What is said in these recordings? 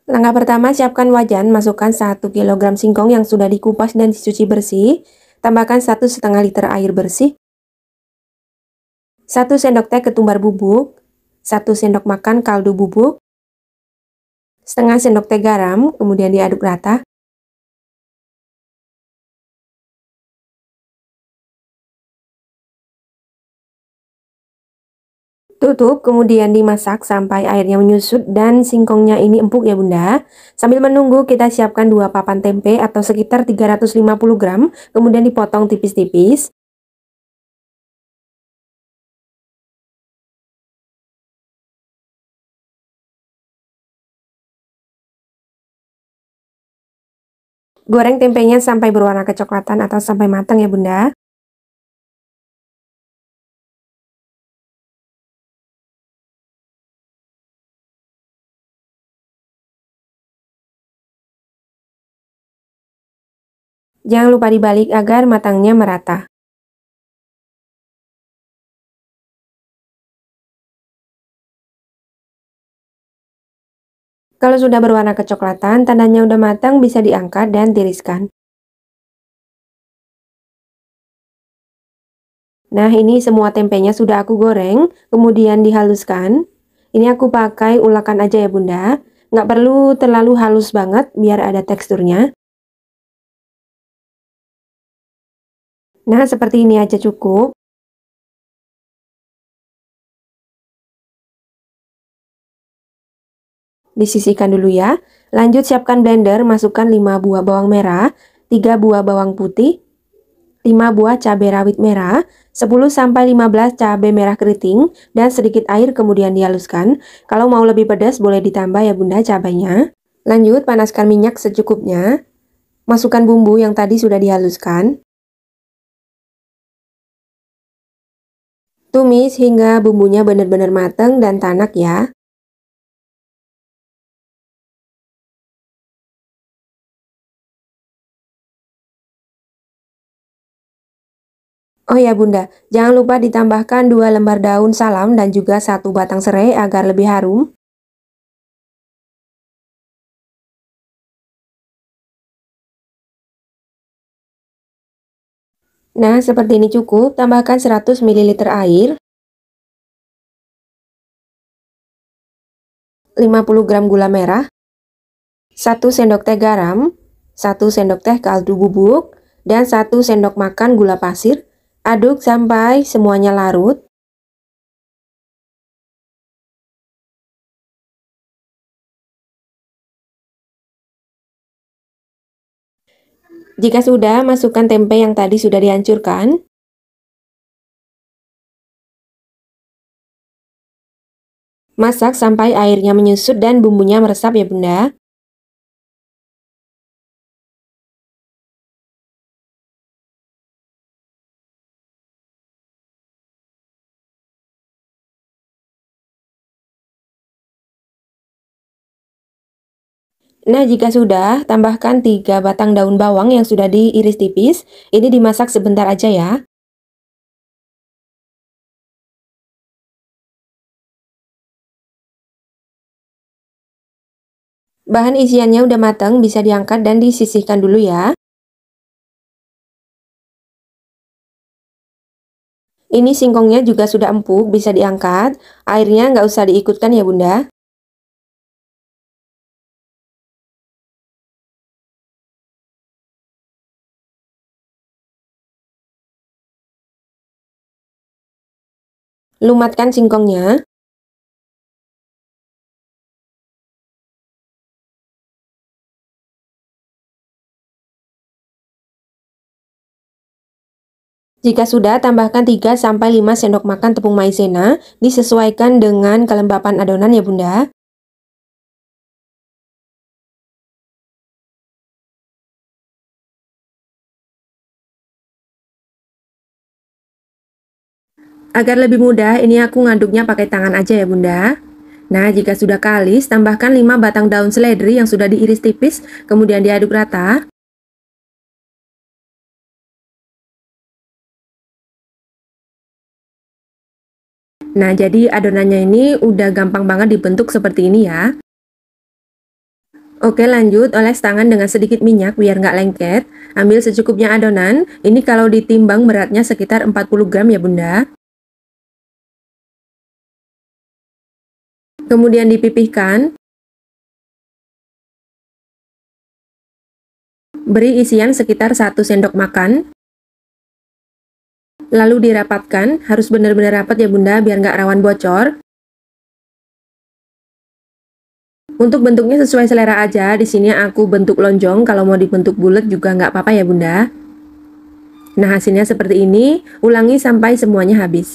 Langkah pertama, siapkan wajan, masukkan 1 kg singkong yang sudah dikupas dan dicuci bersih, tambahkan 1,5 liter air bersih, 1 sendok teh ketumbar bubuk, 1 sendok makan kaldu bubuk, setengah sendok teh garam, kemudian diaduk rata. Tutup, kemudian dimasak sampai airnya menyusut dan singkongnya ini empuk ya bunda. Sambil menunggu, kita siapkan 2 papan tempe atau sekitar 350 gram, kemudian dipotong tipis-tipis. Goreng tempenya sampai berwarna kecoklatan atau sampai matang ya bunda. Jangan lupa dibalik agar matangnya merata. Kalau sudah berwarna kecoklatan, tandanya udah matang, bisa diangkat dan tiriskan. Nah, ini semua tempenya sudah aku goreng, kemudian dihaluskan. Ini aku pakai ulakan aja ya bunda. Nggak perlu terlalu halus banget biar ada teksturnya. Nah, seperti ini aja cukup. Disisihkan dulu ya. Lanjut siapkan blender, masukkan 5 buah bawang merah, 3 buah bawang putih, 5 buah cabai rawit merah, 10-15 cabai merah keriting, dan sedikit air kemudian dihaluskan. Kalau mau lebih pedas boleh ditambah ya bunda cabainya. Lanjut panaskan minyak secukupnya. Masukkan bumbu yang tadi sudah dihaluskan. Tumis hingga bumbunya benar-benar matang dan tanak ya. Oh ya bunda, jangan lupa ditambahkan 2 lembar daun salam dan juga 1 batang serai agar lebih harum. Nah, seperti ini cukup. Tambahkan 100 ml air, 50 gram gula merah, 1 sendok teh garam, 1 sendok teh kaldu bubuk, dan 1 sendok makan gula pasir. Aduk sampai semuanya larut. Jika sudah, masukkan tempe yang tadi sudah dihancurkan. Masak sampai airnya menyusut dan bumbunya meresap ya bunda. Nah, jika sudah, tambahkan 3 batang daun bawang yang sudah diiris tipis. Ini dimasak sebentar aja ya. Bahan isiannya udah matang, bisa diangkat dan disisihkan dulu ya. Ini singkongnya juga sudah empuk, bisa diangkat. Airnya nggak usah diikutkan ya bunda. Lumatkan singkongnya. Jika sudah, tambahkan 3-5 sendok makan tepung maizena, disesuaikan dengan kelembapan adonan ya bunda. Agar lebih mudah, ini aku ngaduknya pakai tangan aja ya bunda. Nah, jika sudah kalis, tambahkan 5 batang daun seledri yang sudah diiris tipis, kemudian diaduk rata. Nah, jadi adonannya ini udah gampang banget dibentuk seperti ini ya. Oke, lanjut, oles tangan dengan sedikit minyak biar nggak lengket. Ambil secukupnya adonan. Ini kalau ditimbang beratnya sekitar 40 gram ya bunda. Kemudian dipipihkan. Beri isian sekitar 1 sendok makan. Lalu dirapatkan, harus benar-benar rapat ya bunda biar nggak rawan bocor. Untuk bentuknya sesuai selera aja, di sini aku bentuk lonjong, kalau mau dibentuk bulat juga nggak apa-apa ya bunda. Nah hasilnya seperti ini, ulangi sampai semuanya habis.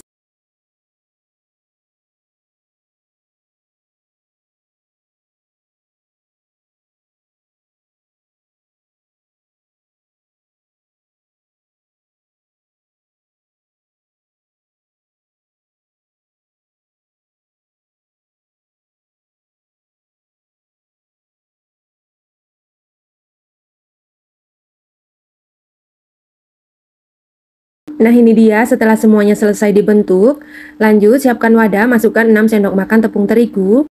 Nah ini dia setelah semuanya selesai dibentuk. Lanjut siapkan wadah, masukkan 6 sendok makan tepung terigu,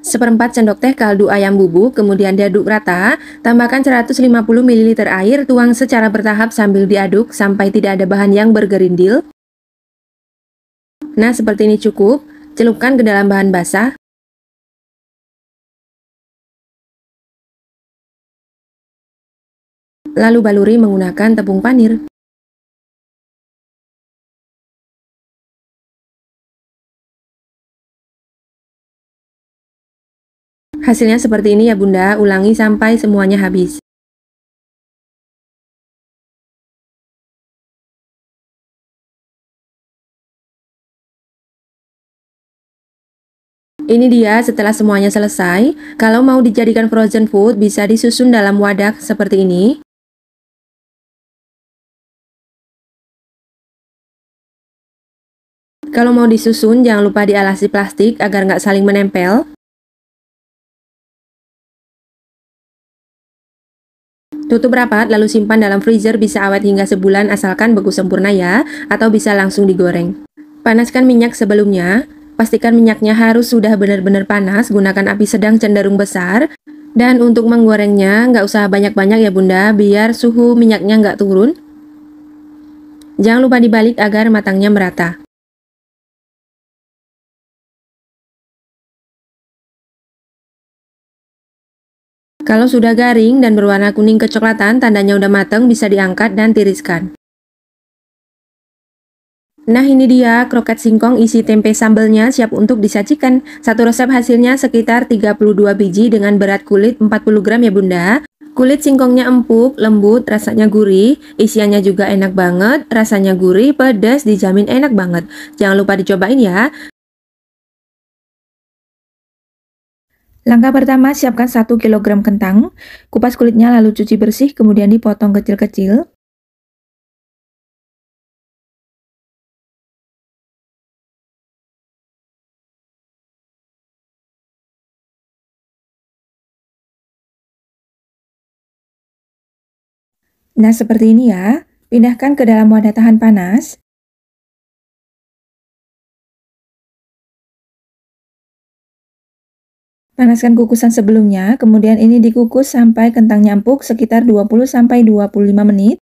1/4 sendok teh kaldu ayam bubuk, kemudian diaduk rata. Tambahkan 150 ml air, tuang secara bertahap sambil diaduk sampai tidak ada bahan yang bergerindil. Nah seperti ini cukup, celupkan ke dalam bahan basah. Lalu baluri menggunakan tepung panir. Hasilnya seperti ini ya bunda, ulangi sampai semuanya habis. Ini dia setelah semuanya selesai. Kalau mau dijadikan frozen food bisa disusun dalam wadah seperti ini. Kalau mau disusun jangan lupa dialasi plastik agar nggak saling menempel. Tutup rapat lalu simpan dalam freezer, bisa awet hingga sebulan asalkan beku sempurna ya, atau bisa langsung digoreng. Panaskan minyak sebelumnya, pastikan minyaknya harus sudah benar-benar panas, gunakan api sedang cenderung besar. Dan untuk menggorengnya nggak usah banyak-banyak ya bunda, biar suhu minyaknya nggak turun. Jangan lupa dibalik agar matangnya merata. Kalau sudah garing dan berwarna kuning kecoklatan, tandanya udah matang, bisa diangkat dan tiriskan. Nah ini dia kroket singkong isi tempe sambelnya, siap untuk disajikan. Satu resep hasilnya sekitar 32 biji dengan berat kulit 40 gram ya bunda. Kulit singkongnya empuk, lembut, rasanya gurih, isiannya juga enak banget, rasanya gurih, pedas, dijamin enak banget. Jangan lupa dicobain ya. Langkah pertama, siapkan 1 kg kentang, kupas kulitnya lalu cuci bersih, kemudian dipotong kecil-kecil. Nah, seperti ini ya. Pindahkan ke dalam wadah tahan panas. Panaskan kukusan sebelumnya, kemudian ini dikukus sampai kentangnya empuk sekitar 20-25 menit.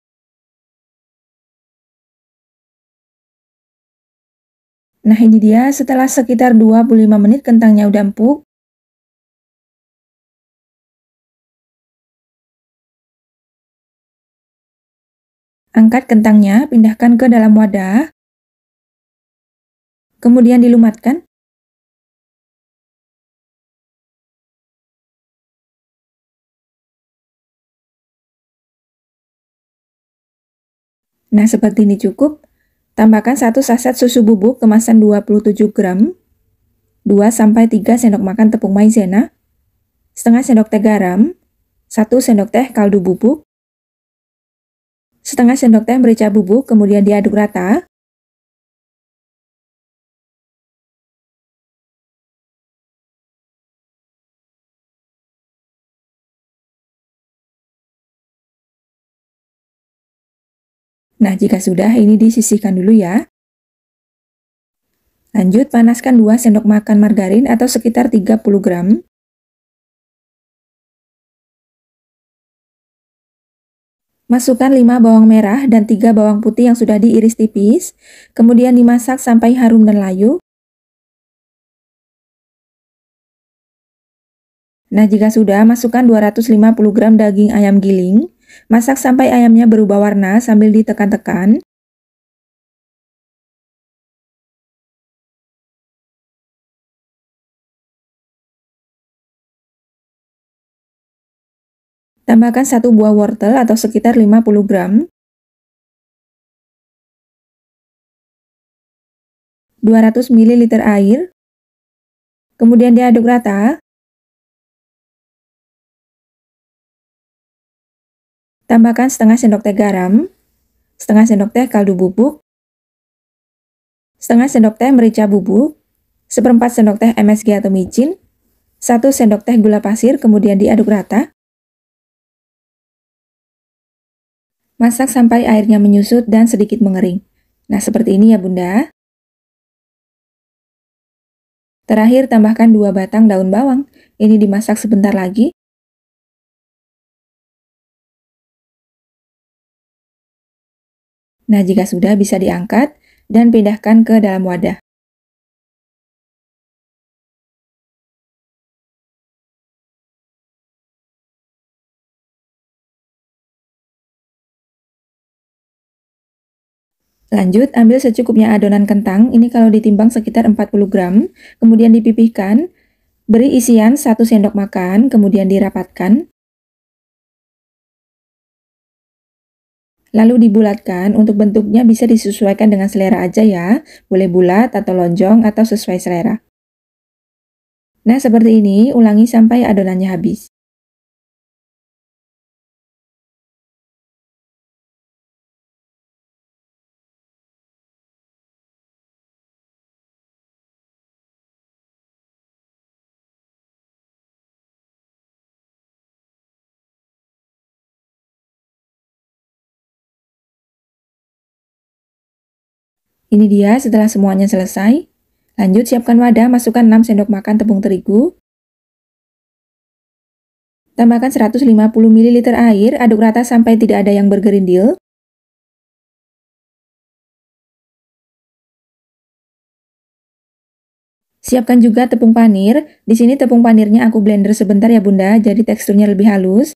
Nah, ini dia setelah sekitar 25 menit kentangnya udah empuk. Angkat kentangnya, pindahkan ke dalam wadah, kemudian dilumatkan. Nah, seperti ini cukup. Tambahkan 1 saset susu bubuk kemasan 27 gram, 2-3 sendok makan tepung maizena, setengah sendok teh garam, 1 sendok teh kaldu bubuk, setengah sendok teh merica bubuk, kemudian diaduk rata. Nah, jika sudah, ini disisihkan dulu ya. Lanjut, panaskan 2 sendok makan margarin atau sekitar 30 gram. Masukkan 5 bawang merah dan 3 bawang putih yang sudah diiris tipis, kemudian dimasak sampai harum dan layu. Nah, jika sudah, masukkan 250 gram daging ayam giling. Masak sampai ayamnya berubah warna sambil ditekan-tekan. Tambahkan 1 buah wortel atau sekitar 50 gram, 200 ml air, kemudian diaduk rata. Tambahkan setengah sendok teh garam, setengah sendok teh kaldu bubuk, setengah sendok teh merica bubuk, seperempat sendok teh MSG atau micin, 1 sendok teh gula pasir, kemudian diaduk rata. Masak sampai airnya menyusut dan sedikit mengering. Nah, seperti ini ya Bunda. Terakhir, tambahkan 2 batang daun bawang. Ini dimasak sebentar lagi. Nah, jika sudah bisa diangkat dan pindahkan ke dalam wadah. Lanjut, ambil secukupnya adonan kentang, ini kalau ditimbang sekitar 40 gram, kemudian dipipihkan, beri isian 1 sendok makan, kemudian dirapatkan, lalu dibulatkan. Untuk bentuknya bisa disesuaikan dengan selera aja ya, boleh bulat atau lonjong atau sesuai selera. Nah, seperti ini, ulangi sampai adonannya habis. Ini dia setelah semuanya selesai. Lanjut, siapkan wadah, masukkan 6 sendok makan tepung terigu. Tambahkan 150 ml air, aduk rata sampai tidak ada yang bergerindil. Siapkan juga tepung panir. Di sini tepung panirnya aku blender sebentar ya Bunda, jadi teksturnya lebih halus.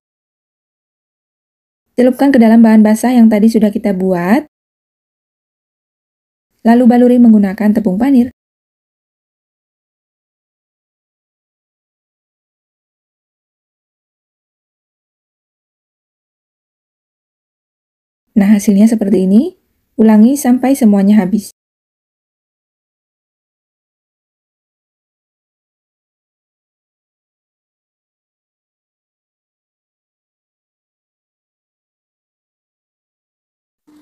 Celupkan ke dalam bahan basah yang tadi sudah kita buat. Lalu baluri menggunakan tepung panir. Nah, hasilnya seperti ini. Ulangi sampai semuanya habis.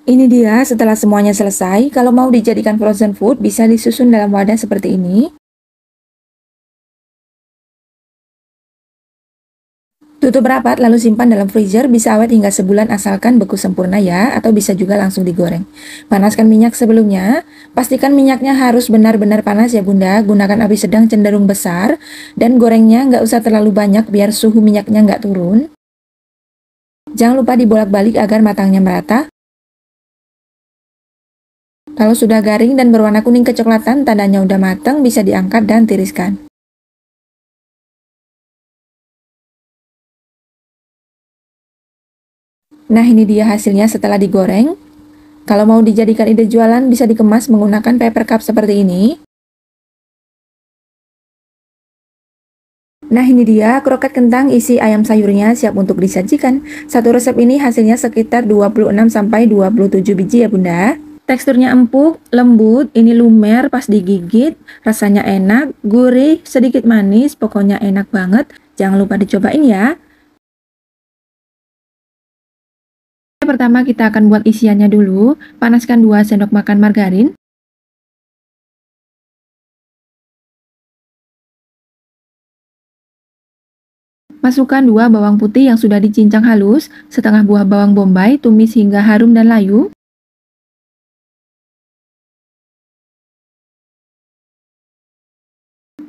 Ini dia setelah semuanya selesai. Kalau mau dijadikan frozen food, bisa disusun dalam wadah seperti ini. Tutup rapat lalu simpan dalam freezer, bisa awet hingga sebulan asalkan beku sempurna ya, atau bisa juga langsung digoreng. Panaskan minyak sebelumnya, pastikan minyaknya harus benar-benar panas ya Bunda, gunakan api sedang cenderung besar, dan gorengnya nggak usah terlalu banyak biar suhu minyaknya nggak turun. Jangan lupa dibolak-balik agar matangnya merata. Kalau sudah garing dan berwarna kuning kecoklatan, tandanya udah matang, bisa diangkat dan tiriskan. Nah, ini dia hasilnya setelah digoreng. Kalau mau dijadikan ide jualan, bisa dikemas menggunakan paper cup seperti ini. Nah, ini dia kroket kentang isi ayam sayurnya siap untuk disajikan. Satu resep ini hasilnya sekitar 26-27 biji ya Bunda. Teksturnya empuk, lembut, ini lumer pas digigit, rasanya enak, gurih, sedikit manis, pokoknya enak banget. Jangan lupa dicobain ya. Pertama kita akan buat isiannya dulu. Panaskan 2 sendok makan margarin. Masukkan 2 bawang putih yang sudah dicincang halus, setengah buah bawang bombay, tumis hingga harum dan layu.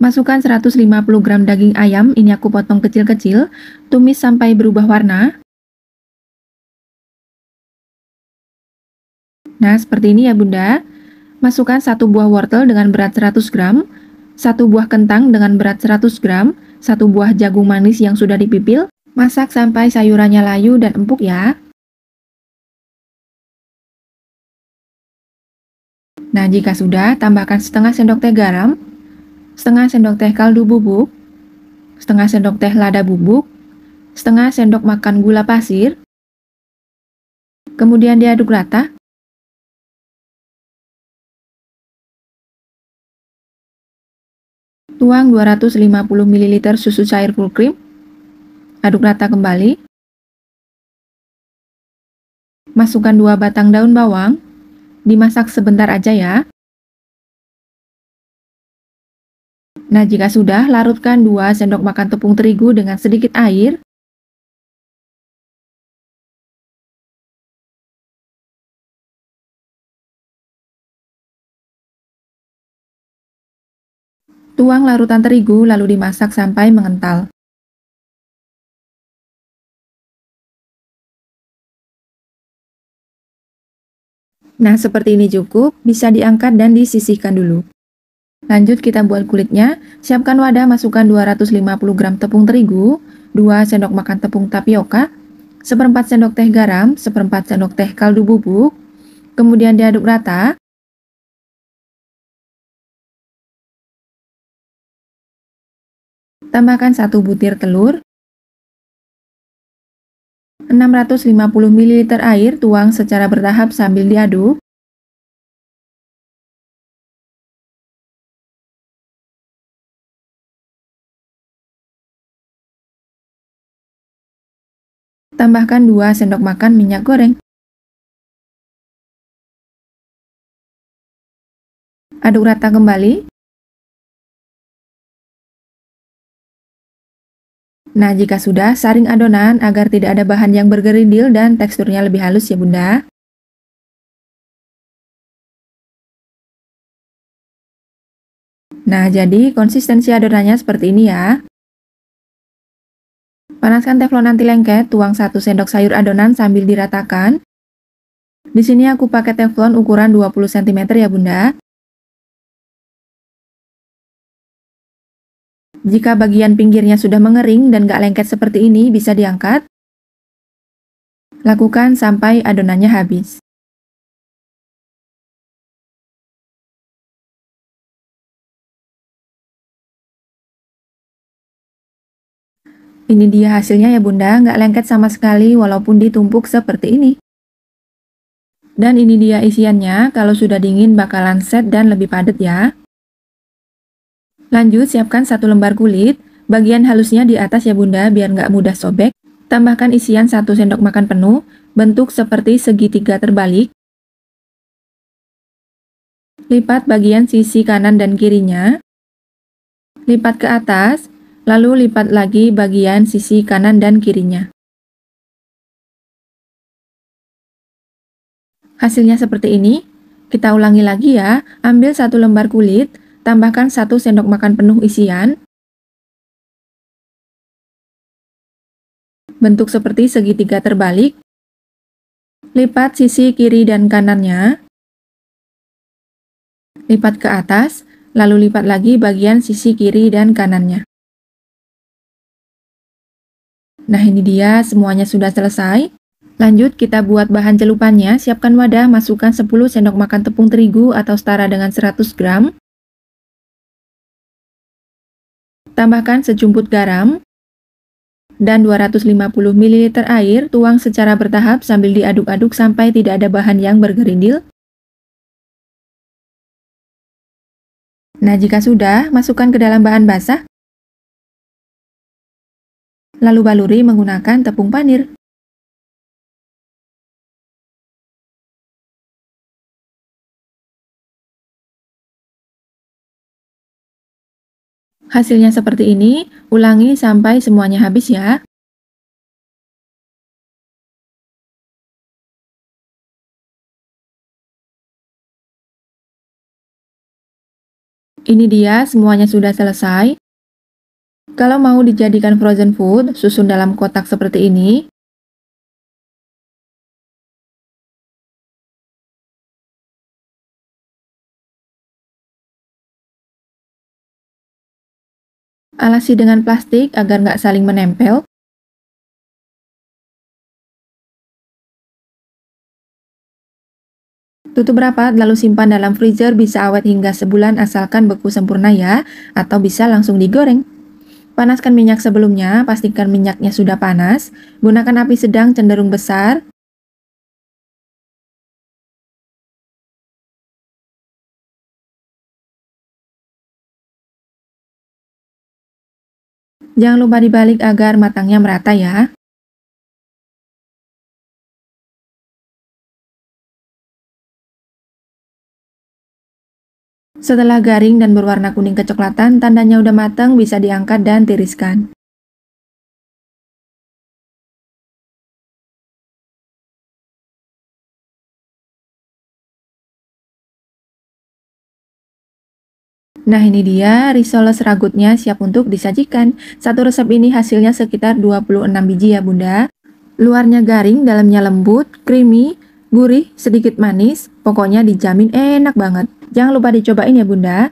Masukkan 150 gram daging ayam, ini aku potong kecil-kecil, tumis sampai berubah warna. Nah, seperti ini ya Bunda. Masukkan 1 buah wortel dengan berat 100 gram, 1 buah kentang dengan berat 100 gram, 1 buah jagung manis yang sudah dipipil. Masak sampai sayurannya layu dan empuk ya. Nah, jika sudah, tambahkan setengah sendok teh garam, setengah sendok teh kaldu bubuk, setengah sendok teh lada bubuk, setengah sendok makan gula pasir, kemudian diaduk rata. Tuang 250 ml susu cair full cream, aduk rata kembali. Masukkan 2 batang daun bawang, dimasak sebentar aja ya. Nah, jika sudah, larutkan 2 sendok makan tepung terigu dengan sedikit air. Tuang larutan terigu lalu dimasak sampai mengental. Nah, seperti ini cukup, bisa diangkat dan disisihkan dulu. Lanjut kita buat kulitnya. Siapkan wadah, masukkan 250 gram tepung terigu, 2 sendok makan tepung tapioka, seperempat sendok teh garam, seperempat sendok teh kaldu bubuk, kemudian diaduk rata. Tambahkan 1 butir telur, 650 ml air, tuang secara bertahap sambil diaduk. Tambahkan 2 sendok makan minyak goreng. Aduk rata kembali. Nah, jika sudah, saring adonan agar tidak ada bahan yang bergerindil dan teksturnya lebih halus ya Bunda. Nah, jadi konsistensi adonannya seperti ini ya. Panaskan teflon anti lengket, tuang 1 sendok sayur adonan sambil diratakan. Di sini aku pakai teflon ukuran 20 cm ya Bunda. Jika bagian pinggirnya sudah mengering dan gak lengket seperti ini, bisa diangkat. Lakukan sampai adonannya habis. Ini dia hasilnya ya Bunda, nggak lengket sama sekali walaupun ditumpuk seperti ini. Dan ini dia isiannya, kalau sudah dingin bakalan set dan lebih padat ya. Lanjut, siapkan 1 lembar kulit, bagian halusnya di atas ya Bunda biar nggak mudah sobek. Tambahkan isian 1 sendok makan penuh, bentuk seperti segitiga terbalik. Lipat bagian sisi kanan dan kirinya. Lipat ke atas, lalu lipat lagi bagian sisi kanan dan kirinya. Hasilnya seperti ini. Kita ulangi lagi ya. Ambil 1 lembar kulit, tambahkan 1 sendok makan penuh isian. Bentuk seperti segitiga terbalik. Lipat sisi kiri dan kanannya. Lipat ke atas, lalu lipat lagi bagian sisi kiri dan kanannya. Nah, ini dia semuanya sudah selesai. Lanjut kita buat bahan celupannya. Siapkan wadah, masukkan 10 sendok makan tepung terigu atau setara dengan 100 gram. Tambahkan sejumput garam dan 250 ml air, tuang secara bertahap sambil diaduk-aduk sampai tidak ada bahan yang bergerindil. Nah, jika sudah, masukkan ke dalam bahan basah, lalu baluri menggunakan tepung panir. Hasilnya seperti ini, ulangi sampai semuanya habis ya. Ini dia, semuanya sudah selesai. Kalau mau dijadikan frozen food, susun dalam kotak seperti ini. Alasi dengan plastik agar nggak saling menempel. Tutup rapat lalu simpan dalam freezer, bisa awet hingga sebulan asalkan beku sempurna ya, atau bisa langsung digoreng. Panaskan minyak sebelumnya, pastikan minyaknya sudah panas. Gunakan api sedang cenderung besar. Jangan lupa dibalik agar matangnya merata ya. Setelah garing dan berwarna kuning kecoklatan, tandanya udah matang, bisa diangkat dan tiriskan. Nah ini dia, risoles ragutnya siap untuk disajikan. Satu resep ini hasilnya sekitar 26 biji ya bunda. Luarnya garing, dalamnya lembut, creamy, gurih, sedikit manis. Pokoknya dijamin enak banget. Jangan lupa dicobain ya bunda.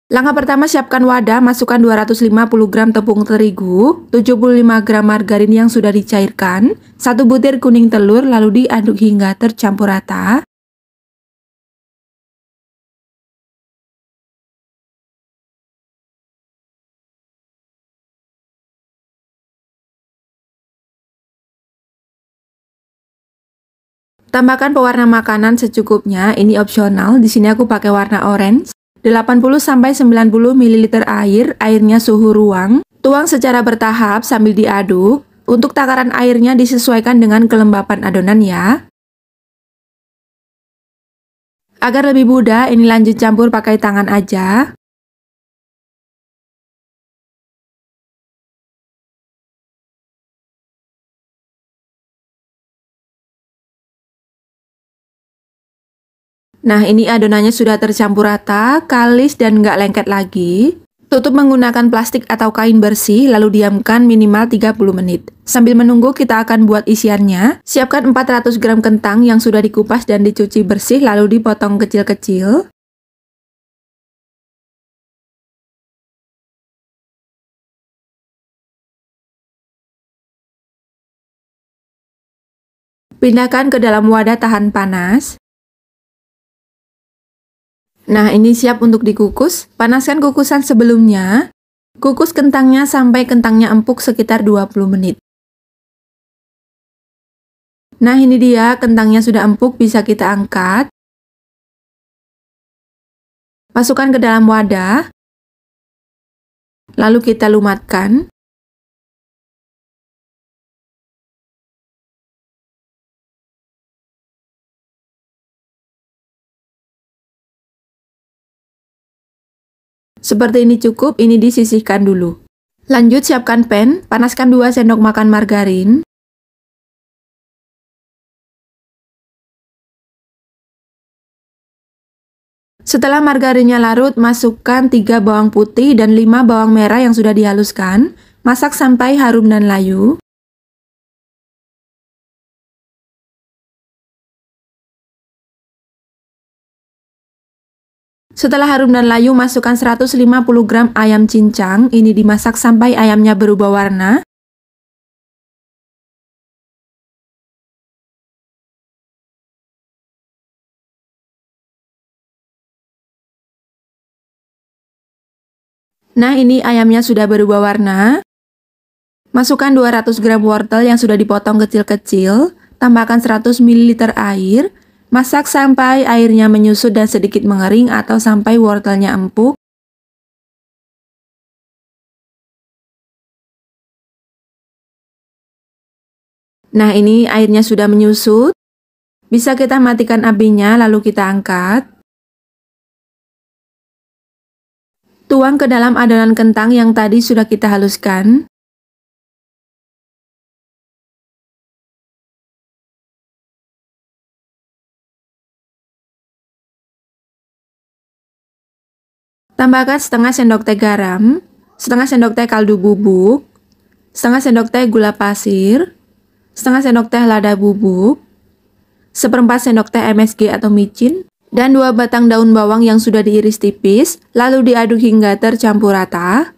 Langkah pertama, siapkan wadah, masukkan 250 gram tepung terigu, 75 gram margarin yang sudah dicairkan, 1 butir kuning telur, lalu diaduk hingga tercampur rata. Tambahkan pewarna makanan secukupnya, ini opsional. Di sini aku pakai warna orange. 80-90 ml air, airnya suhu ruang. Tuang secara bertahap sambil diaduk. Untuk takaran airnya disesuaikan dengan kelembapan adonan ya. Agar lebih mudah, ini lanjut campur pakai tangan aja. Nah, ini adonannya sudah tercampur rata, kalis dan nggak lengket lagi. Tutup menggunakan plastik atau kain bersih, lalu diamkan minimal 30 menit. Sambil menunggu, kita akan buat isiannya. Siapkan 400 gram kentang yang sudah dikupas dan dicuci bersih, lalu dipotong kecil-kecil. Pindahkan ke dalam wadah tahan panas. Nah, ini siap untuk dikukus. Panaskan kukusan sebelumnya. Kukus kentangnya sampai kentangnya empuk sekitar 20 menit. Nah, ini dia, kentangnya sudah empuk, bisa kita angkat. Masukkan ke dalam wadah, lalu kita lumatkan. Seperti ini cukup, ini disisihkan dulu. Lanjut, siapkan pan, panaskan 2 sendok makan margarin. Setelah margarinnya larut, masukkan 3 bawang putih dan 5 bawang merah yang sudah dihaluskan. Masak sampai harum dan layu. Setelah harum dan layu, masukkan 150 gram ayam cincang. Ini dimasak sampai ayamnya berubah warna. Nah, ini ayamnya sudah berubah warna. Masukkan 200 gram wortel yang sudah dipotong kecil-kecil. Tambahkan 100 ml air. Masak sampai airnya menyusut dan sedikit mengering atau sampai wortelnya empuk. Nah, ini airnya sudah menyusut. Bisa kita matikan apinya lalu kita angkat. Tuang ke dalam adonan kentang yang tadi sudah kita haluskan. Tambahkan setengah sendok teh garam, setengah sendok teh kaldu bubuk, setengah sendok teh gula pasir, setengah sendok teh lada bubuk, seperempat sendok teh MSG atau micin, dan 2 batang daun bawang yang sudah diiris tipis, lalu diaduk hingga tercampur rata.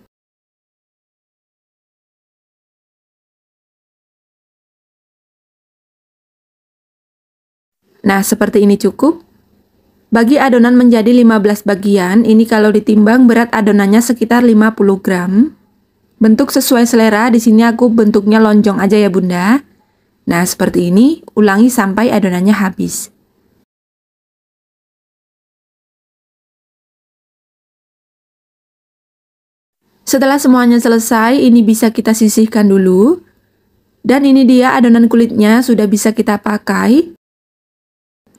Nah, seperti ini cukup. Bagi adonan menjadi 15 bagian, ini kalau ditimbang berat adonannya sekitar 50 gram. Bentuk sesuai selera, di sini aku bentuknya lonjong aja ya Bunda. Nah, seperti ini, ulangi sampai adonannya habis. Setelah semuanya selesai, ini bisa kita sisihkan dulu. Dan ini dia adonan kulitnya sudah bisa kita pakai.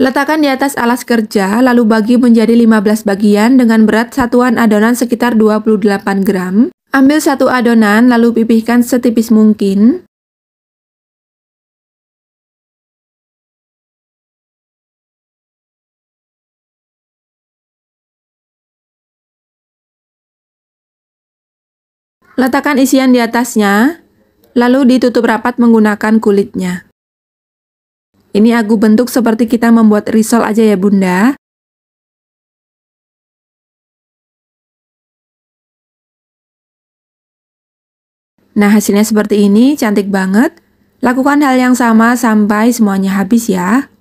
Letakkan di atas alas kerja, lalu bagi menjadi 15 bagian dengan berat satuan adonan sekitar 28 gram. Ambil satu adonan, lalu pipihkan setipis mungkin. Letakkan isian di atasnya, lalu ditutup rapat menggunakan kulitnya. Ini aku bentuk seperti kita membuat risol aja ya Bunda. Nah, hasilnya seperti ini, cantik banget. Lakukan hal yang sama sampai semuanya habis ya.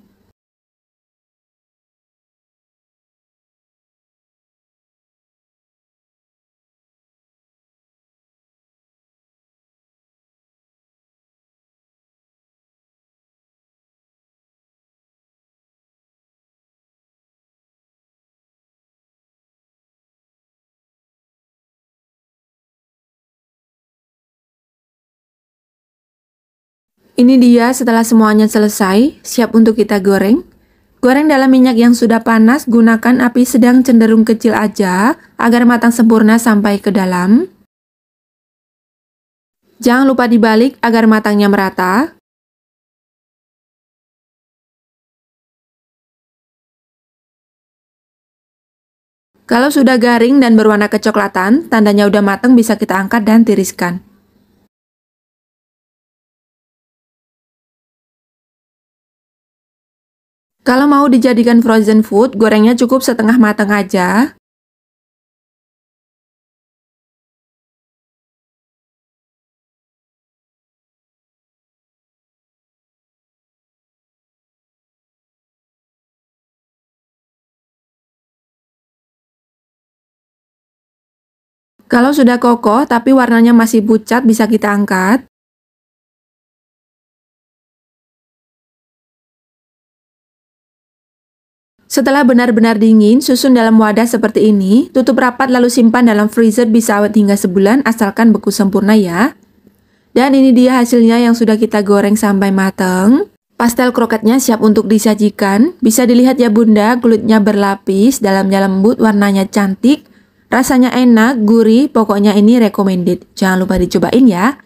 Ini dia setelah semuanya selesai, siap untuk kita goreng. Goreng dalam minyak yang sudah panas, gunakan api sedang cenderung kecil aja, agar matang sempurna sampai ke dalam. Jangan lupa dibalik agar matangnya merata. Kalau sudah garing dan berwarna kecoklatan, tandanya udah matang, bisa kita angkat dan tiriskan. Kalau mau dijadikan frozen food, gorengnya cukup setengah matang aja. Kalau sudah kokoh tapi warnanya masih pucat, bisa kita angkat. Setelah benar-benar dingin, susun dalam wadah seperti ini, tutup rapat lalu simpan dalam freezer, bisa awet hingga sebulan asalkan beku sempurna ya. Dan ini dia hasilnya yang sudah kita goreng sampai matang. Pastel kroketnya siap untuk disajikan. Bisa dilihat ya Bunda, kulitnya berlapis, dalamnya lembut, warnanya cantik, rasanya enak, gurih, pokoknya ini recommended. Jangan lupa dicobain ya.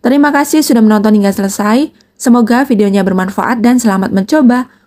Terima kasih sudah menonton hingga selesai. Semoga videonya bermanfaat dan selamat mencoba.